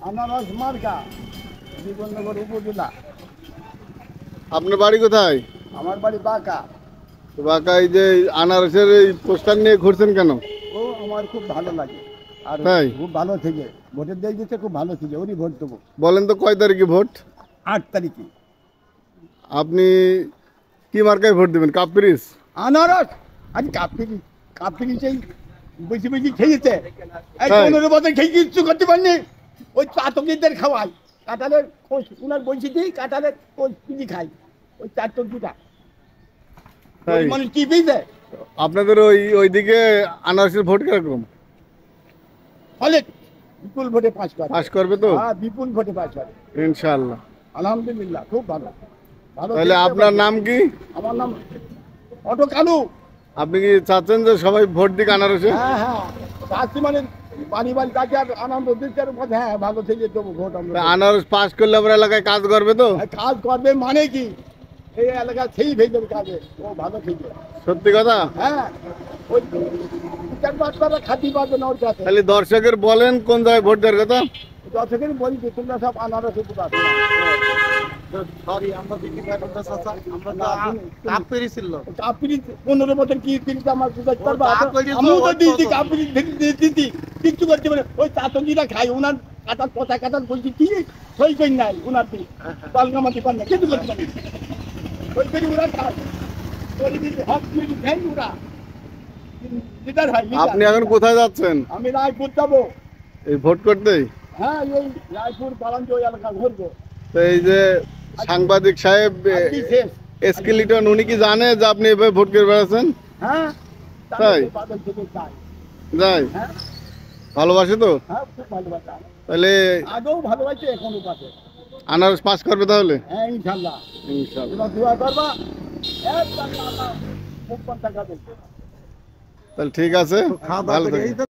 আনারস মার্কা জীবননগর উপজেলা। আপনার বাড়ি কোথায়? আমার বাড়ি বাঁকা। তো বাঁকা, এই যে আনারসের এই পোস্টার নিয়ে ঘুরছেন কেন? ও আমার খুব ভালো লাগে, আর তাই? খুব ভালো থেকে ভোটের দিয়ে দিতে খুব ভালো থেকে ওরই ভোট দেবো। বলেন তো কয় তারিখে ভোট? 8 তারিখে। আপনি কি মার্কায় ভোট দেবেন? কাপ্রিস? আনারস আজ কাপিরি সেই বেশি বেশি খেয়েছে। এই তাই? 15 বছর খেয়ে কিচ্ছু করতে পারেনি। ওই চাতকীদের খাওয়াই, কাঁঠালের খোস উনার বলছি দিই, কাঁঠালের খোস কিনে খাই, ওই চাতকীটা তাই? মানে কি পেয়েছে। আপনাদের ওইদিকে আনারসের ভোট কিরকম? ফলে বিপুল ভোটে পাস করে। পাস করবে তো? হ্যাঁ, বিপুল ভোটে পাস করে ইনশাআল্লাহ। আলহামদুলিল্লাহ, খুব ভালো ভালো। তাহলে আপনার নাম কি? আমার নাম অটো কালু। আপনি কি চাচ্ছেন যে সবাই ভোট দিক আনারসে? হ্যাঁ হ্যাঁ, চাষি মানে বাড়ি বাড়ি তাকে আর আনন্দ দিচ্ছে আর কথা। হ্যাঁ, ভালো থেকে দেবো ভোট তা আমরা। আনারস পাস করলে আপনার এলাকায় কাজ করবে তো? কাজ করবে মানে কি, এই এলাকা সেই ভেজের কাজে ও ভালো থেকে। সত্যি কথা? হ্যাঁ, ওই চার পাঁচটা খাতি পাবে না ওর কাছে। তাহলে দর্শকের বলেন কোন জায়গায় ভোট দেওয়ার কথা। দর্শকের বলি যে তোমরা সব আনারস উপর আসো। সরি, আমরা দেখি আমরা তো কাপেরই ছিল। কাপিরি 15 বছর কি কিনতে আমার বুঝতে পারবা? কাপিরি তো আমিও তো ওই দিয়েছি, তো। কাপিরি দিয়েছি, কিচ্ছু করতে পারে। ওই চাতকিরা খাই, ওনার কাটার কথা কাটার বলছি কি সই কই নাই ওনার দিকে পালগামাটি পান না, কিছু করতে পারি। ওই করি ওরা খায়, ওই দিকে হক মিলি খাই ওরা। লিডার হয়, লিডার। আপনি এখন কোথায় যাচ্ছেন? আমি রায়পুর যাবো। এই ভোট করতেই? হ্যাঁ, এই রায়পুর পালাঞ্জ ওই এলাকা ঘুরবো। তো এই যে সাংবাদিক সাহেব আজকে শেষ। এসকেলিটন, উনি কি জানে যে আপনি এভাবে ভোট করে বেড়াচ্ছেন? হ্যাঁ, তাই? বাদল থেকে চাই। যাই, হ্যাঁ ভালোবাসে তো? হ্যাঁ, খুব ভালোবাসা। তাহলে আগেও ভালোবাসে, এখনো পাশে। আনারস পাস করবে তাহলে? হ্যাঁ, ইনশাল্লাহ। ইনশাআল্লাহ। তোমরা দোয়া করবা, এক টাকা আল্লাহ খুব টাকা দেবে। তাহলে ঠিক আছে, ভালো থাকবেন।